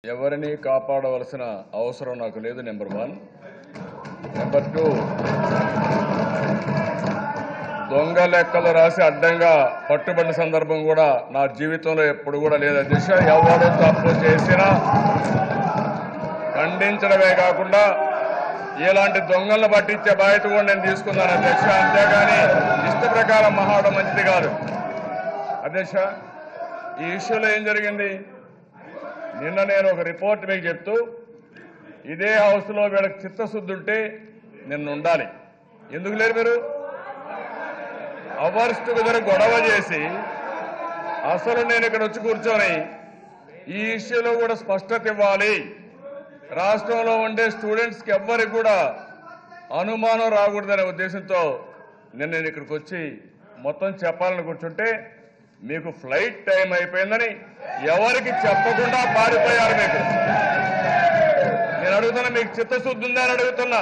ఎవరిని కాపాడవలసిన అవసరం నాకు లేదు. నెంబర్ 1. నెంబర్ 2, దొంగ లెక్కలు రాసి అడ్డంగా పట్టుబడిన సందర్భం కూడా నా జీవితంలో ఎప్పుడు కూడా లేదు అధ్యక్ష. ఎవరు తప్పు చేసినా ఖండించడమే కాకుండా ఇలాంటి దొంగలను పట్టించే బాధ్యత కూడా నేను తీసుకున్నాను అధ్యక్ష. అంతేగాని ఇష్ట ప్రకారం మహావడం మంచిది కాదు అధ్యక్ష. ఈ ఇష్యూలో ఏం జరిగింది? నిన్న నేను ఒక రిపోర్ట్ మీకు చెప్తూ ఇదే హౌస్లో వీళ్ళకి చిత్తశుద్ధి ఉంటే నిన్న ఉండాలి. ఎందుకు లేరు మీరు? అవర్స్ టుగెదర్ గొడవ చేసి అసలు నేను ఇక్కడ వచ్చి కూర్చొని ఈ ఇష్యూలో కూడా స్పష్టత ఇవ్వాలి, రాష్ట్రంలో ఉండే స్టూడెంట్స్కి ఎవ్వరికి కూడా అనుమానం రాకూడదనే ఉద్దేశంతో నేను ఇక్కడికి వచ్చి మొత్తం చెప్పాలని కూర్చుంటే మీకు ఫ్లైట్ టైం అయిపోయిందని ఎవరికి చెప్పకుండా పారిపోయారు. నేను అడుగుతున్నా, మీకు చిత్తశుద్ధి ఉందని అడుగుతున్నా.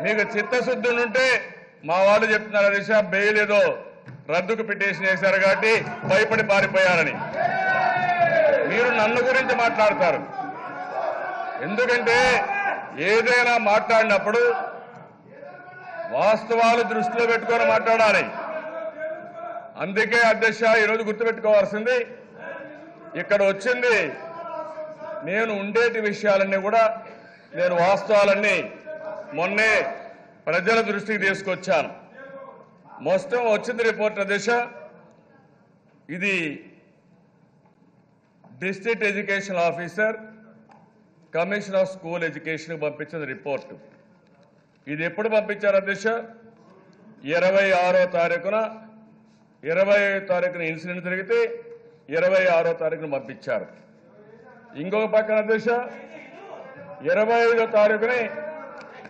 మీకు చిత్తశుద్ధి ఉంటే మా వాళ్ళు చెప్తున్నారు దిశ బెయిల్ ఏదో రద్దుకు పిటిషన్ వేశారు కాబట్టి భయపడి పారిపోయారని. మీరు నన్ను గురించి మాట్లాడతారు. ఎందుకంటే ఏదైనా మాట్లాడినప్పుడు వాస్తవాలు దృష్టిలో పెట్టుకొని మాట్లాడాలి. అందుకే అధ్యక్ష ఈరోజు గుర్తుపెట్టుకోవాల్సింది, ఇక్కడ వచ్చింది నేను ఉండేటి విషయాలన్నీ కూడా నేను వాస్తవాలన్నీ మొన్నే ప్రజల దృష్టికి తీసుకొచ్చాను. మొత్తం వచ్చింది రిపోర్ట్ అధ్యక్ష. ఇది district education officer commissioner of school ఎడ్యుకేషన్కి పంపించిన రిపోర్టు. ఇది ఎప్పుడు పంపించారు అధ్యక్ష? 26వ తారీఖున 25వ తారీఖున ఇన్సిడెంట్ జరిగితే 26వ తారీఖున పంపించారు. ఇంకొక పక్కన అధ్యక్ష 25వ తారీఖుని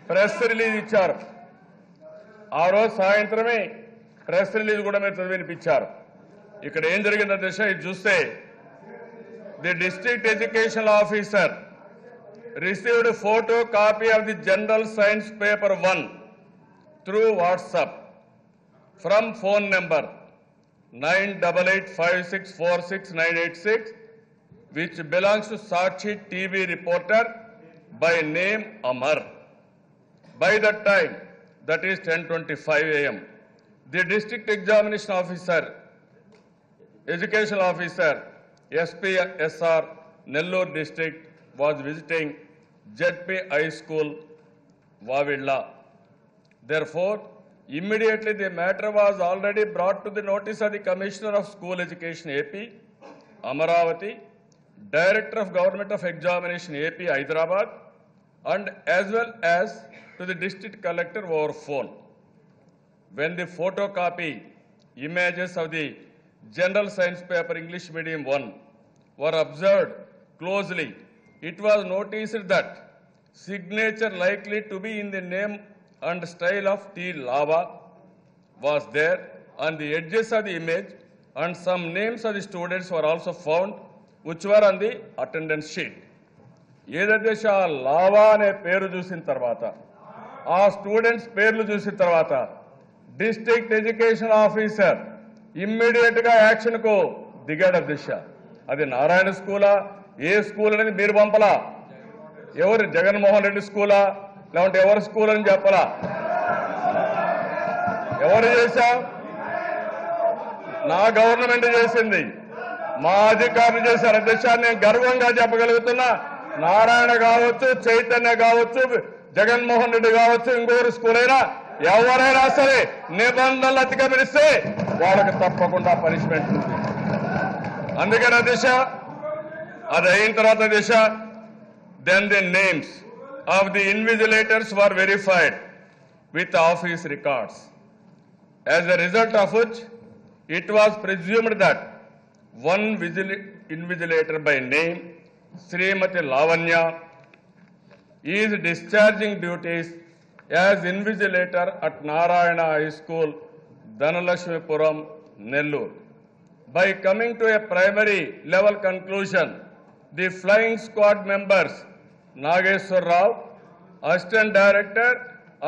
ప్రెస్ రిలీజ్ ఇచ్చారు. ఆ రోజు సాయంత్రమే ప్రెస్ రిలీజ్ కూడా మీరు చదివినిపించారు. ఇక్కడ ఏం జరిగింది అధ్యక్ష? ఇది చూస్తే the district education officer received a photo copy of the General Science Paper 1 through WhatsApp from phone number 9885646986, which belongs to Sakshi TV reporter by name Amar. By that time, that is 10:25 a.m., the district examination officer, education officer, SPSR, Nellore district, was visiting ZP High School, Vavilla. Therefore, immediately the matter was already brought to the notice of the Commissioner of School Education AP, Amaravati, Director of Government of Examination AP, Hyderabad, and as well as to the District Collector over phone. When the photocopy images of the General Science Paper English Medium 1 were observed closely, it was noticed that signature likely to be in the name and style of T. Lava was there on the edges of the image, and some names of the students were also found which were on the attendance sheet. ఏదైతే lava అనే పేరు చూసిన తర్వాత, ఆ students పేర్లు చూసిన తర్వాత district education officer ఇమ్మీడియట్గా యాక్షన్కు దిగాడు దిశ. అది నారాయణ స్కూలా, ఏ స్కూల్ అనేది మీరు పంపలా. ఎవరు జగన్మోహన్ రెడ్డి స్కూలా లేకుంటే ఎవరి స్కూల్ అని చెప్పలా. ఎవరు చేశాం? నా గవర్నమెంట్ చేసింది, మా అధికారులు చేశారు అధ్యక్ష. నేను గర్వంగా చెప్పగలుగుతున్నా, నారాయణ కావచ్చు, చైతన్య కావచ్చు, జగన్మోహన్ రెడ్డి కావచ్చు, ఇంకొకరు స్కూల్ అయినా ఎవరైనా సరే నిబంధనలు అతిక్రమిస్తే వాళ్ళకి తప్పకుండా పనిష్మెంట్ ఉంది. అందుకని అధ్యక్ష అది అయిన తర్వాత దిశ then the names of the invigilators were verified with office records, as a result of which it was presumed that one invigilator by name Srimati Lavanya is discharging duties as invigilator at Narayana High School, Dhanalakshmipuram, Nellore. By coming to a primary level conclusion, the flying squad members Nageshwar Rao, Assistant Director,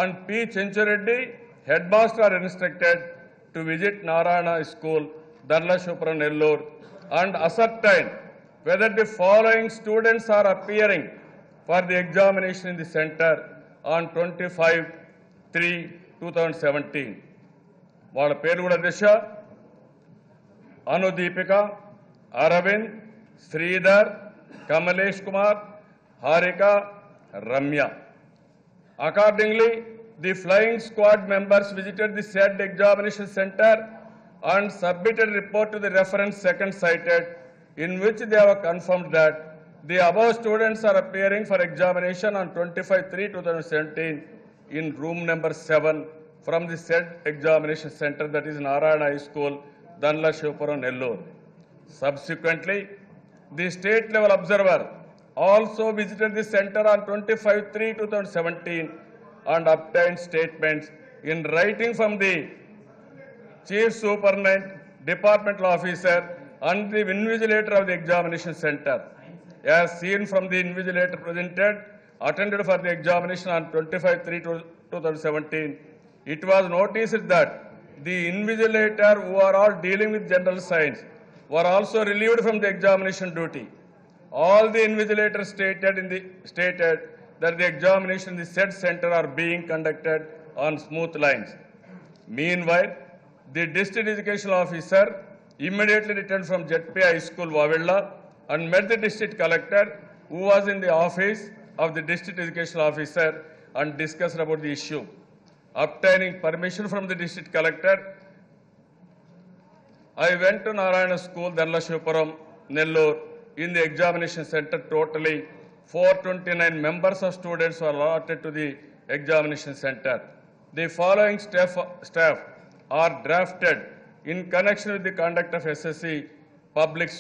and P. Chenchureddy, Headmaster, are instructed to visit Narayana School, Dhanalakshmipuram, Nellore, and ascertain whether the following students are appearing for the examination in the center on 25/3/2017. వాళ్ళ పేరు కూడా దిశ అనుదీపిక, Arvind, Sridhar, Kamlesh Kumar, Harika, Ramya. Accordingly, the flying squad members visited the said examination center and submitted a report to the reference second cited, in which they have confirmed that the above students are appearing for examination on 25/3/2017 in room number 7 from the said examination center, that is Narayana High School, Danla Shivapuram, Nellore. Subsequently, the state level observer also visited the center on 25/3/2017 and obtained statements in writing from the Chief Superintendent, Departmental Officer and the Invigilator of the Examination Center. As seen from the Invigilator presented, attended for the examination on 25/3/2017, it was noticed that the Invigilator, who are all dealing with general science, were also relieved from the examination duty. All the invigilators stated that the examination in the said center are being conducted on smooth lines. Meanwhile, the district education officer immediately returned from ZP High School, Wavilla, and met the district collector, who was in the office of the district education officer, and discussed about the issue. Obtaining permission from the district collector, I went to Narayana School, Danla Shivapuram, Nellore. In the examination center, totally 429 members of students were allotted to the examination center. The following staff are drafted in connection with the conduct of SSC public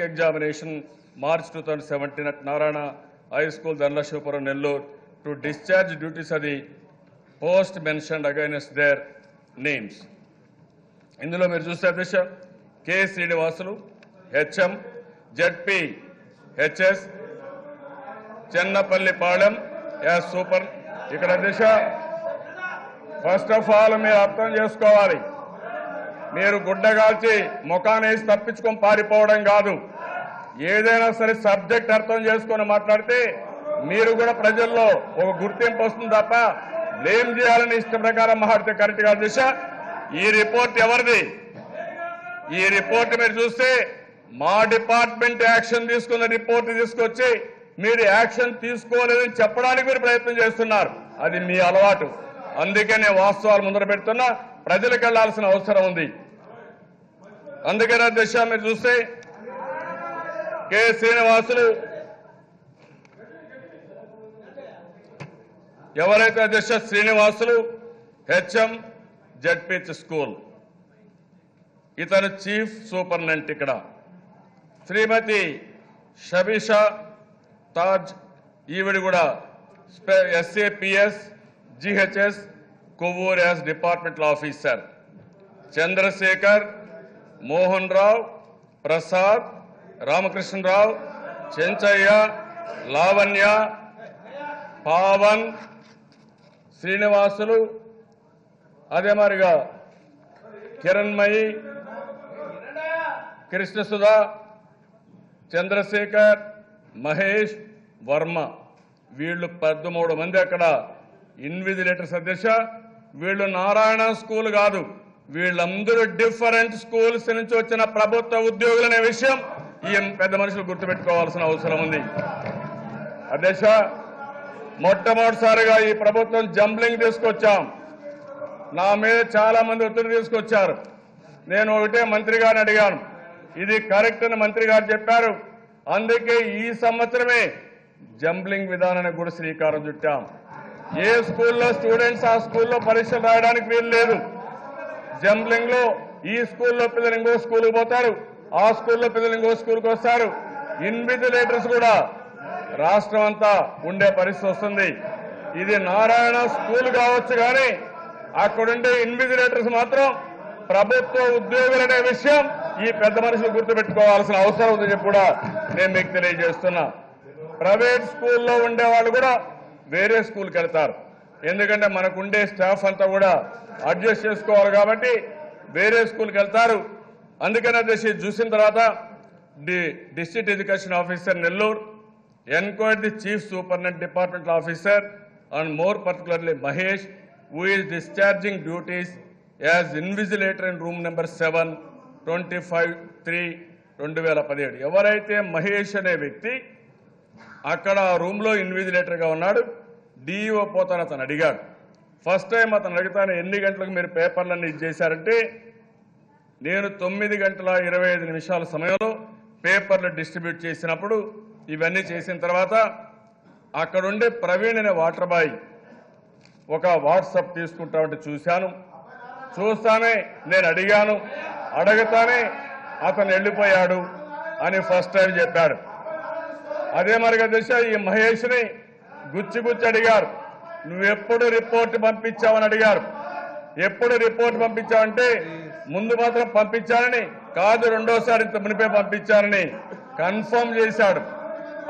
examination March 2017 at Narayana High School, Danla Shivapuram, Nellore, to discharge duties of the post mentioned against their names. ఇందులో మీరు చూస్తే దిశ K Srinivasulu, HM, ZP HS, Chennapallipalem as super. ఇక్కడ దిశ first of all మీరు అర్థం చేసుకోవాలి, మీరు గుడ్డగాల్చి ముఖానేసి తప్పించుకొని పారిపోవడం కాదు. ఏదైనా సరే సబ్జెక్ట్ అర్థం చేసుకొని మాట్లాడితే మీరు కూడా ప్రజల్లో ఒక గుర్తింపు వస్తుంది తప్ప బ్లేమ్ చేయాలని ఇష్ట ప్రకారం మాట్లాడితే కరెక్ట్ కాదు దిశ. ఈ రిపోర్ట్ ఎవరిది? ఈ రిపోర్ట్ మీరు చూస్తే మా డిపార్ట్మెంట్ యాక్షన్ తీసుకున్న రిపోర్ట్ తీసుకొచ్చి మీరు యాక్షన్ తీసుకోలేదని చెప్పడానికి మీరు ప్రయత్నం చేస్తున్నారు. అది మీ అలవాటు. అందుకే నేను వాస్తవాలు ముందర పెడుతున్నా, ప్రజలకు వెళ్లాల్సిన అవసరం ఉంది. అందుకనే దిశ మీరు చూస్తే కె శ్రీనివాసులు ఎవరైతే దిశ శ్రీనివాసులు హెచ్ఎం జెడ్పీహెచ్ స్కూల్, ఇతను చీఫ్ సూపరింటెండెంట్. ఇక్కడ శ్రీమతి షబీషా తాజ్, ఈవిడ కూడా SAPS GHS Kovvur as departmental officer. Chandrasekhar, Mohan Rao, Prasad, Ramakrishnarao, Chenchaiah, Lavanya, Pavan, Srinivasulu, అదే మరిగా కిరణ్మయి, కృష్ణసుధా, చంద్రశేఖర్, మహేష్, వర్మ, వీళ్ళు 13 మంది అక్కడ ఇన్విజిలేటర్స్. అధ్యక్ష, వీళ్ళు నారాయణ స్కూల్ కాదు, వీళ్ళందరూ డిఫరెంట్ స్కూల్స్ నుంచి వచ్చిన ప్రభుత్వ ఉద్యోగులనే విషయం ఈ పెద్ద మనుషులు గుర్తుపెట్టుకోవాల్సిన అవసరం ఉంది. అధ్యక్ష, మొట్టమొదటిసారిగా ఈ ప్రభుత్వం జంబ్లింగ్ తీసుకొచ్చాం. నా మీద చాలా మంది ఒత్తిడి తీసుకొచ్చారు. నేను ఒకటే మంత్రి గారిని అడిగాను, ఇది కరెక్ట్ అని మంత్రి గారు చెప్పారు. అందుకే ఈ సంవత్సరమే జంబ్లింగ్ విధానానికి కూడా శ్రీకారం చుట్టాం. ఏ స్కూల్లో స్టూడెంట్స్ ఆ స్కూల్లో పరీక్షలు రాయడానికి వీలు లేదు. జంబ్లింగ్ లో ఈ స్కూల్లో పిల్లలు ఇంకో స్కూల్కి పోతారు, ఆ స్కూల్లో పిల్లలు ఇంకో స్కూల్కి వస్తారు. ఇన్విజిలేటర్స్ కూడా రాష్ట్రం అంతా ఉండే పరిస్థితి వస్తుంది. ఇది నారాయణ స్కూల్ కావచ్చు, కానీ అక్కడుండే ఇన్విజిలేటర్స్ మాత్రం ప్రభుత్వ ఉద్యోగులనే విషయం ఈ పెద్ద మనుషులు గుర్తుపెట్టుకోవాల్సిన అవసరం ఉందని చెప్పి కూడా నేను మీకు తెలియజేస్తున్నా. ప్రైవేట్ స్కూల్లో ఉండే వాళ్ళు కూడా వేరే స్కూల్కి వెళ్తారు, ఎందుకంటే మనకుండే స్టాఫ్ అంతా కూడా అడ్జస్ట్ చేసుకోవాలి కాబట్టి వేరే స్కూల్కి వెళ్తారు. అందుకని అధ్యక్ష ఇది చూసిన తర్వాత the district education officer Nellore enquired the chief superintendent departmental officer and more particularly Mahesh, who is discharging duties as invigilator in room number 7, 25/3/2017. ఎవరైతే మహేష్ అనే వ్యక్తి అక్కడ రూమ్ లో ఇన్విజిలేటర్ గా ఉన్నాడు, డిఈఓ పోతాను అతను అడిగాడు. ఫస్ట్ టైం అతను అడుగుతాను ఎన్ని గంటలకు మీరు పేపర్లన్నీ ఇచ్చేశారంటే నేను 9:25 సమయంలో పేపర్లు డిస్ట్రిబ్యూట్ చేసినప్పుడు ఇవన్నీ చేసిన తర్వాత అక్కడుండే ప్రవీణ్ అనే వాటర్ బాయ్ ఒక వాట్సాప్ తీసుకుంటా ఉంటే చూశాను. చూస్తానే నేను అడిగాను, అడగతానే అతను వెళ్ళిపోయాడు అని ఫస్ట్ టైం చెప్పాడు. అదే మరిగా దశ ఈ మహేష్ని గుచ్చి అడిగారు, నువ్వెప్పుడు రిపోర్ట్ పంపించావని అడిగారు. ఎప్పుడు రిపోర్ట్ పంపించావంటే ముందు మాత్రం పంపించానని కాదు, రెండోసారి ఇంత మునిపే పంపించానని కన్ఫర్మ్ చేశాడు.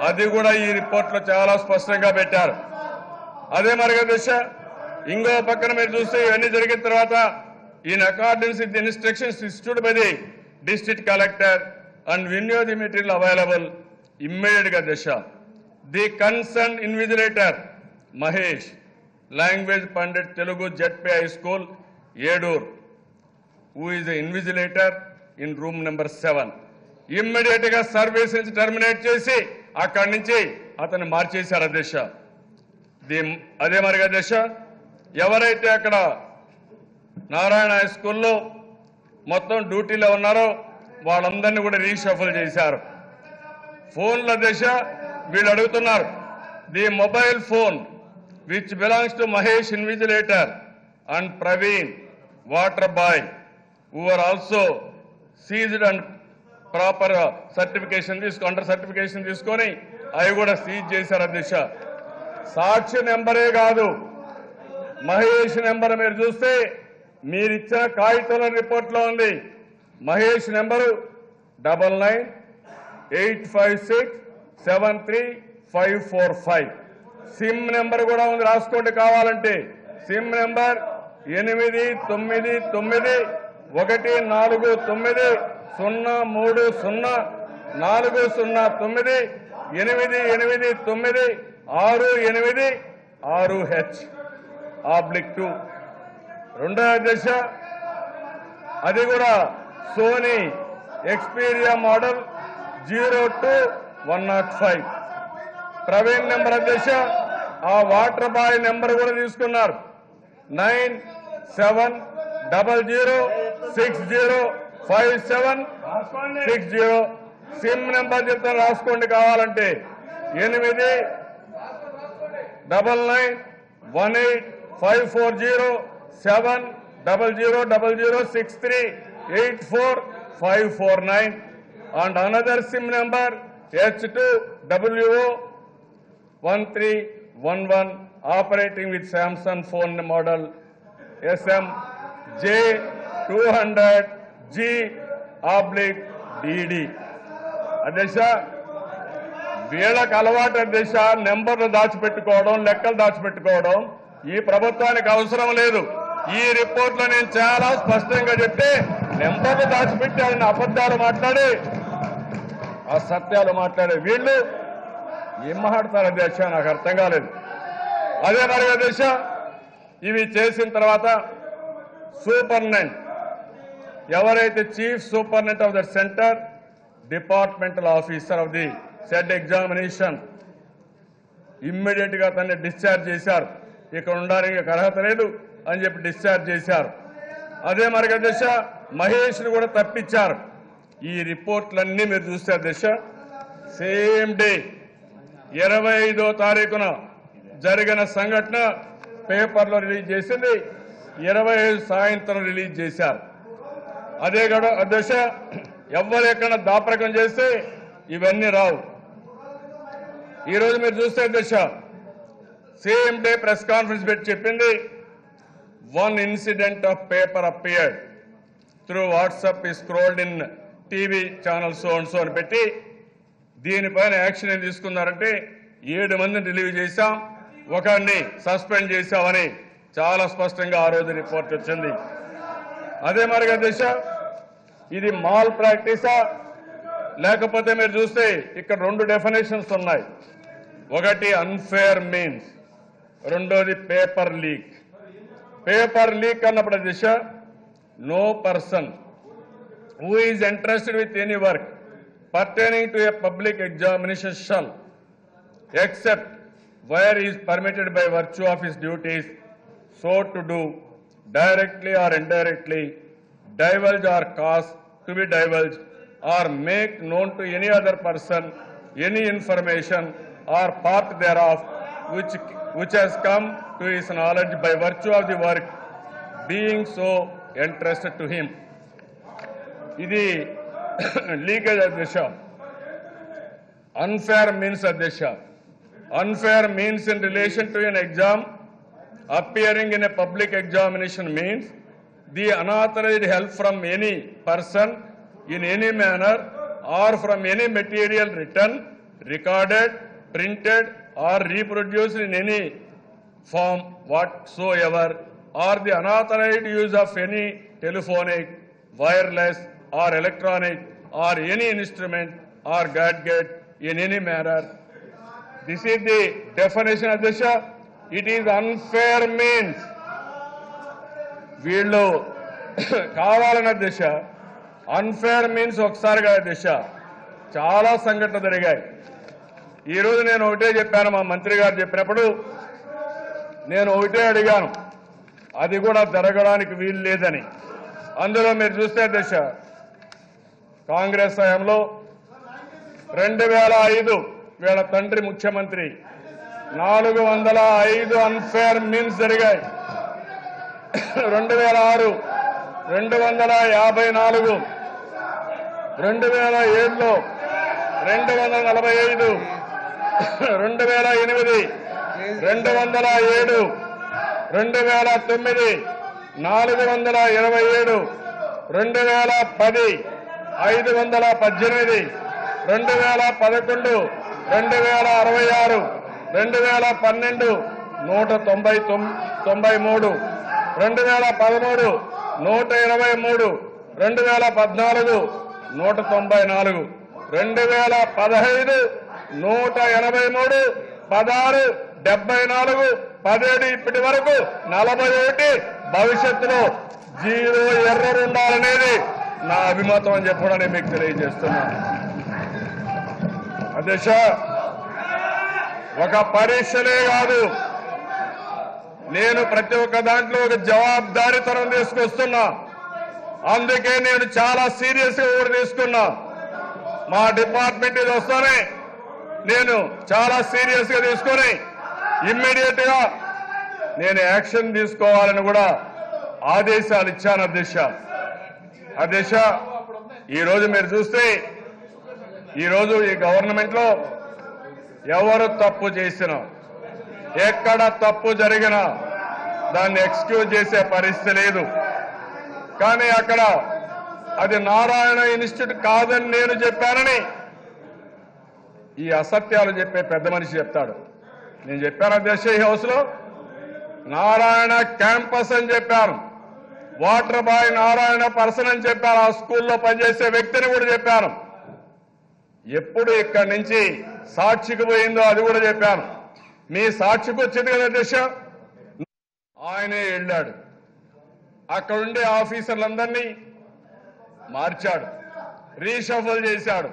అది కూడా ఈ రిపోర్ట్లో చాలా స్పష్టంగా పెట్టారు. అదే మరిగా దశ ఇంకో పక్కన మీరు చూస్తే ఇవన్నీ జరిగిన తర్వాత in accordance with instructions issued by the district collector and in view the material available immediate గా thus the concerned invigilator Mahesh, language pandit Telugu ZP high school Edur, who is the invigilator in room number 7. Immediate గా service నుంచి terminate చేసి అక్కడి నుంచి అతన్ని మార్చేశారు అధ్యక్ష. అదే మరిగా అధ్యక్ష ఎవరైతే అక్కడ నారాయణ హై స్కూల్లో మొత్తం డ్యూటీలో ఉన్నారో వాళ్ళందరినీ కూడా రీషఫల్ చేశారు. ఫోన్ల దశ వీళ్ళు అడుగుతున్నారు, the mobile phone which belongs to Mahesh invigilator and Praveen water boy who are also seized and proper certification under certification తీసుకొని అవి కూడా సీజ్ చేశారు అధ్యక్ష. సాక్షి నెంబరే కాదు, మహేష్ నెంబర్ మీరు చూస్తే మీరు ఇచ్చిన కాగితాల రిపోర్ట్లో ఉంది. మహేష్ నెంబరు 9985673545. సిమ్ నెంబర్ కూడా ఉంది, రాసుకోండి కావాలంటే. Sim number 88394039896866H/2. రెండవ దశ అది కూడా Sony Xperia model 02105. Praveen number అధ్యక్ష ఆ వాటర్ బాయ్ నెంబర్ కూడా తీసుకున్నారు 9700605760. సిమ్ నెంబర్ చెప్తాను రాసుకోండి కావాలంటే 899954070063845549 and another SIM number H2WO1311 operating with Samsung phone model SMJ200G/DD. అధ్యక్ష వీళ్ళకి అలవాటు అధ్యక్ష నెంబర్లు దాచిపెట్టుకోవడం, లెక్కలు దాచిపెట్టుకోవడం ఈ ప్రభుత్వానికి అవసరం లేదు. ఈ రిపోర్ట్లో నేను చాలా స్పష్టంగా చెప్తే నెంబర్లు దాచిపెట్టాలని అబద్ధాలు మాట్లాడి అసత్యాలు మాట్లాడే వీళ్ళు ఏం మాట్లాడతారు అధ్యక్ష, నాకు అర్థం కాలేదు. అదే మరి అధ్యక్ష ఇవి చేసిన తర్వాత సూపరింటెండెంట్ ఎవరైతే chief superintendent of the centre departmental officer of the said examination immediate గా తనని డిశ్చార్జ్ చేశారు. ఇక్కడ ఉండడానికి అర్హత లేదు అని చెప్పి డిశ్చార్జ్ చేశారు. అదే మరి అధ్యక్ష మహేష్ ను కూడా తప్పించారు. ఈ రిపోర్ట్లన్నీ మీరు చూస్తే అధ్యక్ష సేమ్ డే 25వ తారీఖున జరిగిన సంఘటన పేపర్లో రిలీజ్ చేసింది, 25 సాయంత్రం రిలీజ్ చేశారు. అదే కూడా అధ్యక్ష ఎవరు ఎక్కడ దాపరకం చేస్తే ఇవన్నీ రావు. ఈరోజు మీరు చూస్తే అధ్యక్ష సేమ్ డే ప్రెస్ కాన్ఫరెన్స్ పెట్టి చెప్పింది, one incident of paper appeared through WhatsApp is scrolled in TV channel so and so అని పెట్టి దీనిపైన యాక్షన్ ఏం తీసుకున్నారంటే 7 మందిని రిలీవ్ చేశాం, ఒకరిని సస్పెండ్ చేశామని చాలా స్పష్టంగా ఆ రోజు రిపోర్ట్ వచ్చింది. అదే మరిగా దశ ఇది మాల్ ప్రాక్టీసా లేకపోతే మీరు చూస్తే ఇక్కడ రెండు డెఫినేషన్స్ ఉన్నాయి. ఒకటి అన్ఫేర్ మీన్స్, రెండోది పేపర్ లీక్. పేపర్ లీక్ అన్నప్పుడు దిశ no person who is interested with any work pertaining to a public examination shall, except where he is permitted by virtue of his duties so to do, directly or indirectly, divulge or cause to be divulged, or make known to any other person any information or part thereof which has come to his knowledge by virtue of the work being so entrusted to him. ఇది leakage అధ్యక్ష. Unfair means అధ్యక్ష, unfair means in relation to an exam appearing in a public examination means the unauthorized help from any person in any manner or from any material written, recorded, printed or reproduced in any form whatsoever, or the unauthorized use of any telephonic, wireless or electronic or any instrument or gadget in any manner. This is the definition of this. It is unfair means. వీళ్ళు కావాలన్న దిశ unfair means ఒకసారిగా దిశ చాలా సంఘటనలు జరిగాయి. ఈరోజు నేను ఒకటే చెప్పాను, మా మంత్రి గారు చెప్పినప్పుడు నేను ఒకటే అడిగాను, అది కూడా జరగడానికి వీలు లేదని. అందులో మీరు చూస్తే దిశ కాంగ్రెస్ హయాంలో 2005 వీళ్ళ తండ్రి ముఖ్యమంత్రి 405 అన్ఫేర్ మీన్స్ జరిగాయి. 2006 254, 2007లో 245, 2008 207, 2009 427, 2010 518, 2011 2066, 2012 193, 2013 123, 2014 194, 183, 183, 16, 74, 17 ఇప్పటి వరకు 41. భవిష్యత్తులో జీరో ఎర్రర్ ఉండాలనేది నా అభిమతం అని చెప్పడం నేను మీకు తెలియజేస్తున్నాను. అధ్యక్ష, ఒక పరీక్షలే కాదు, నేను ప్రతి ఒక్క దాంట్లో ఒక జవాబుదారీతనం తీసుకొస్తున్నా. అందుకే నేను చాలా సీరియస్ గా కూడా తీసుకున్నా. మా డిపార్ట్మెంట్ ఇది వస్తానే నేను చాలా సీరియస్ గా తీసుకొని ఇమ్మీడియట్ గా నేను యాక్షన్ తీసుకోవాలని కూడా ఆదేశాలు ఇచ్చాను అధ్యక్ష. అధ్యక్ష, ఈరోజు మీరు చూస్తే ఈరోజు ఈ గవర్నమెంట్ లో ఎవరు తప్పు చేసినా, ఎక్కడ తప్పు జరిగినా దాన్ని ఎక్స్క్యూజ్ చేసే పరిస్థితి లేదు. కానీ అక్కడ అది నారాయణ ఇన్స్టిట్యూట్ కాదని నేను చెప్పానని ఈ అసత్యాలు చెప్పే పెద్ద మనిషి చెప్తాడు. నేను చెప్పాను అధ్యక్ష, ఈ హౌస్ లో నారాయణ క్యాంపస్ అని చెప్పాను, వాటర్ బాయ్ నారాయణ పర్సన్ అని చెప్పాను, ఆ స్కూల్లో పనిచేసే వ్యక్తిని కూడా చెప్పాను. ఎప్పుడు ఇక్కడి నుంచి సాక్షికి పోయిందో అది కూడా చెప్పాను. మీ సాక్షికి వచ్చింది కదా అధ్యక్ష, ఆయనే వెళ్ళాడు, అక్కడుండే ఆఫీసర్లందరినీ మార్చాడు, రీషఫల్ చేశాడు.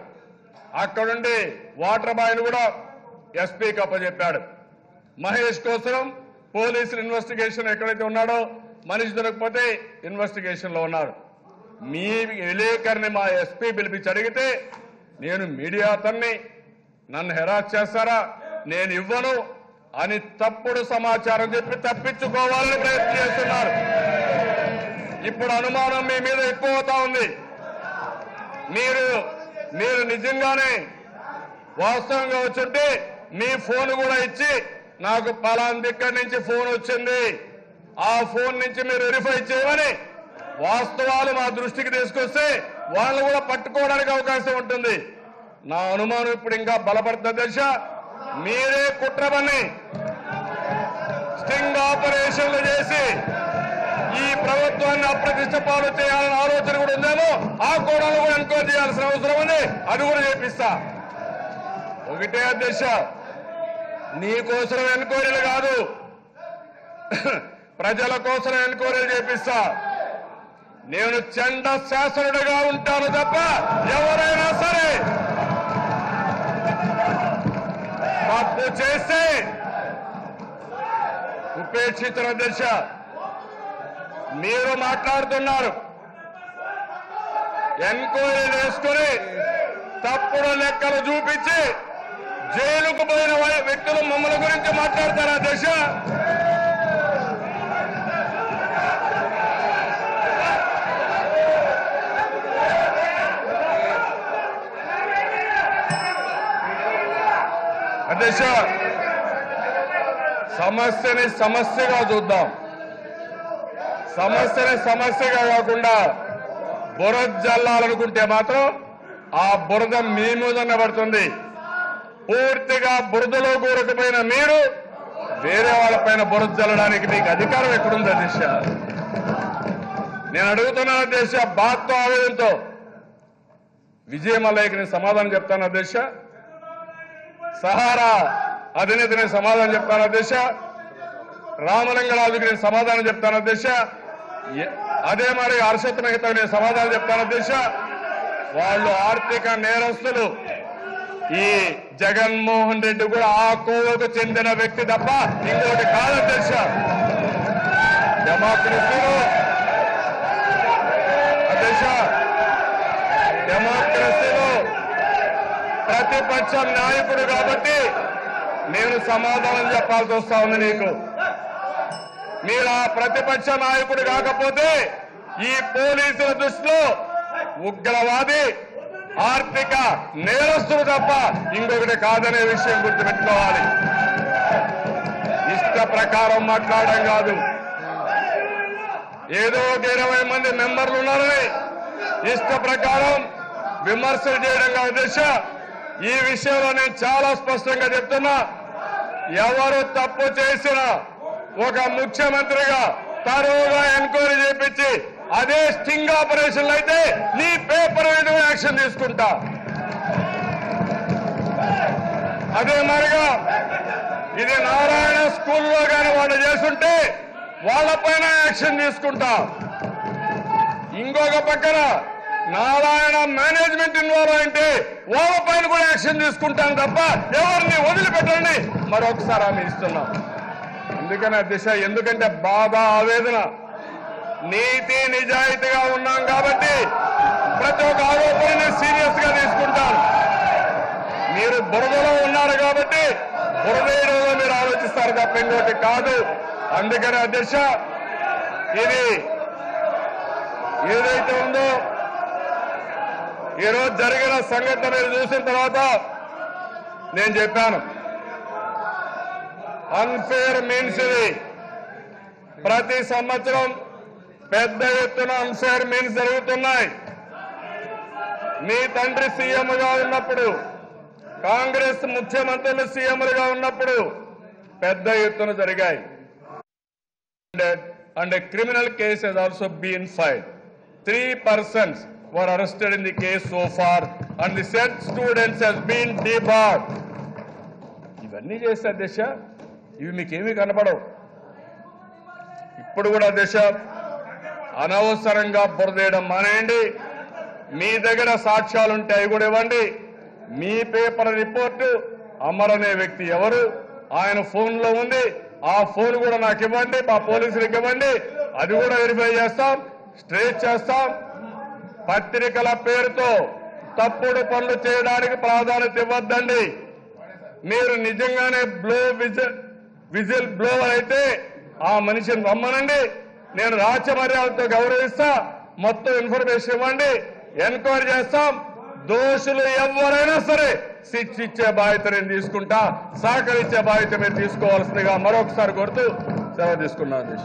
అక్కడుండే వాటర్ బాయ్ను కూడా ఎస్పీకి అప్పచెప్పాడు. మహేష్ కోసం పోలీసులు ఇన్వెస్టిగేషన్ ఎక్కడైతే ఉన్నాడో మనిషి దొరకకపోతే ఇన్వెస్టిగేషన్ లో ఉన్నాడు. మీ విలేకరిని మా ఎస్పీ పిలిపించి అడిగితే నేను మీడియా అతన్ని నన్ను హెరాస్ చేస్తారా, నేను ఇవ్వను అని తప్పుడు సమాచారం చెప్పి తప్పించుకోవాలని ప్రయత్నం చేస్తున్నారు. ఇప్పుడు అనుమానం మీ మీద ఎక్కువ అవుతా ఉంది. మీరు నిజంగానే వాస్తవంగా వచ్చుంటే మీ ఫోన్ కూడా ఇచ్చి నాకు పలానా దగ్గర నుంచి ఫోన్ వచ్చింది, ఆ ఫోన్ నుంచి మీరు వెరిఫై చేయమని వాస్తవాలు మా దృష్టికి తీసుకొస్తే వాళ్ళు కూడా పట్టుకోవడానికి అవకాశం ఉంటుంది. నా అనుమానం ఇప్పుడు ఇంకా బలపడుతున్న దశ, మీరే కుట్రమని స్టింగ్ ఆపరేషన్లు చేసి ఈ ప్రభుత్వాన్ని అప్రతిష్ట పాలు చేయాలనే ఆలోచన కూడా ఉందేమో ఆ కోణంలో కూడా ఎంక్వైరీ చేయాల్సిన అవసరం ఉంది. అది కూడా చేపిస్తా. ఒకటే అధ్యక్ష, నీ కోసం ఎంక్వైరీలు కాదు, ప్రజల కోసం ఎంక్వైరీలు చేపిస్తా. నేను చండ శాసనుడిగా ఉంటాను తప్ప ఎవరైనా సరే తప్పు చేస్తే ఉపేక్షితుల దశ. మీరు మాట్లాడుతున్నారు, ఎంక్వైరీ చేసుకుని తప్పుడు లెక్కలు చూపించి జైలుకు పోయిన వ్యక్తులు మమ్మల్ని గురించి మాట్లాడతారా దశ? అధ్యక్ష, సమస్యని సమస్యగా చూద్దాం. సమస్యని సమస్యగా కాకుండా బురద జల్లాలనుకుంటే మాత్రం ఆ బురద మీ మీదనే పడుతుంది. పూర్తిగా బురదలో కూరుకుపోయిన మీరు వేరే వాళ్ళపైన బురద జల్లడానికి మీకు అధికారం ఎక్కడుంది అధ్యక్ష? నేను అడుగుతున్నాను అధ్యక్ష, బాధతో ఆవేదనతో. విజయమల్లయ్యకి నేను సమాధానం చెప్తాను అధ్యక్ష. సహారా అధినేత నేను సమాధానం చెప్తాను అధ్యక్ష. రామలింగరాజుకి నేను సమాధానం చెప్తాను అధ్యక్ష. అదే మరి హర్షత్ మెహతా నేను సమాధానం చెప్తాను అధ్యక్ష. వాళ్ళు ఆర్థిక నేరస్తులు. ఈ జగన్మోహన్ రెడ్డి కూడా ఆ కోవకు చెందిన వ్యక్తి తప్ప ఇంకోటి కాదు అధ్యక్ష. డెమోక్రసీలో అధ్యక్ష, డెమోక్రసీలో ప్రతిపక్ష నాయకుడు కాబట్టి నేను సమాధానం చెప్పాల్సి వస్తా ఉంది నీకు. మీరు ఆ ప్రతిపక్ష నాయకుడు కాకపోతే ఈ పోలీసుల దృష్టిలో ఉగ్రవాది, ఆర్థిక నేరస్తులు తప్ప ఇంకొకటి కాదనే విషయం గుర్తుపెట్టుకోవాలి. ఇష్ట ప్రకారం మాట్లాడడం కాదు. ఏదో ఒక 20 మంది మెంబర్లు ఉన్నారని ఇష్ట ప్రకారం విమర్శలు చేయడం కాదు దశ. ఈ విషయంలో నేను చాలా స్పష్టంగా చెప్తున్నా, ఎవరు తప్పు చేసినా ఒక ముఖ్యమంత్రిగా తరువుగా ఎంక్వైరీ చేపించి అదే స్టింగ్ ఆపరేషన్లు అయితే నీ పేపర్ మీద యాక్షన్ తీసుకుంటా. అదే మరిగా ఇది నారాయణ స్కూల్లో కానీ వాళ్ళు చేస్తుంటే వాళ్ళపైన యాక్షన్ తీసుకుంటా. ఇంకొక పక్కన నారాయణ మేనేజ్మెంట్ ఇన్వాల్వ్ అయితే వాళ్ళపైన కూడా యాక్షన్ తీసుకుంటాను తప్ప ఎవరిని వదిలిపెట్టండి మరొకసారి హామీ ఇస్తున్నాం. అందుకని దిశ, ఎందుకంటే బాధ, ఆవేదన, నీతి నిజాయితీగా ఉన్నాం కాబట్టి ప్రతి ఒక్క ఆరోపణని సీరియస్ గా తీసుకుంటాను. మీరు బురదలో ఉన్నారు కాబట్టి బురదేయడంలో మీరు ఆలోచిస్తారు తప్ప ఇంకోటి కాదు. అందుకని అధ్యక్ష, ఇది ఏదైతే ఉందో ఈరోజు జరిగిన సంఘటన మీరు చూసిన తర్వాత నేను చెప్పాను, అన్ఫేర్ మీన్స్ ఇది. ప్రతి సంవత్సరం పెద్ద ఎత్తున అన్ఫేర్ మీన్స్ జరుగుతున్నాయి. మీ తండ్రి సీఎంగా ఉన్నప్పుడు, కాంగ్రెస్ ముఖ్యమంత్రులు సీఎంలుగా ఉన్నప్పుడు పెద్ద ఎత్తున జరిగాయి. And a criminal case has also been filed. 3 persons were arrested in the case so far and the said students has been debarred. ఇవన్నీ చేస్తే అధ్యక్ష, ఇవి మీకేమీ కనపడవు. ఇప్పుడు కూడా అధ్యక్ష, అనవసరంగా బురదేయడం మానేయండి. మీ దగ్గర సాక్ష్యాలుంటే అవి కూడా ఇవ్వండి. మీ పేపర్ రిపోర్టు అమర్ అనే వ్యక్తి ఎవరు, ఆయన ఫోన్లో ఉంది, ఆ ఫోన్ కూడా నాకు ఇవ్వండి, మా పోలీసులకు ఇవ్వండి. అది కూడా వెరిఫై చేస్తాం, స్ట్రేట్ చేస్తాం. పత్రికల పేరుతో తప్పుడు పనులు చేయడానికి ప్రాధాన్యత ఇవ్వద్దండి. మీరు నిజంగానే విజిల్ బ్లోవర్ అయితే ఆ మనిషిని రమ్మనండి. నేను రాజ్య మర్యాదతో గౌరవిస్తా. మొత్తం ఇన్ఫర్మేషన్ ఇవ్వండి, ఎంక్వైరీ చేస్తాం. దోషులు ఎవరైనా సరే శిక్ష ఇచ్చే బాధ్యత నేను తీసుకుంటా. సహకరించే బాధ్యత మీరు తీసుకోవాల్సిందిగా మరొకసారి కోరుతూ సెలవు తీసుకున్నాను.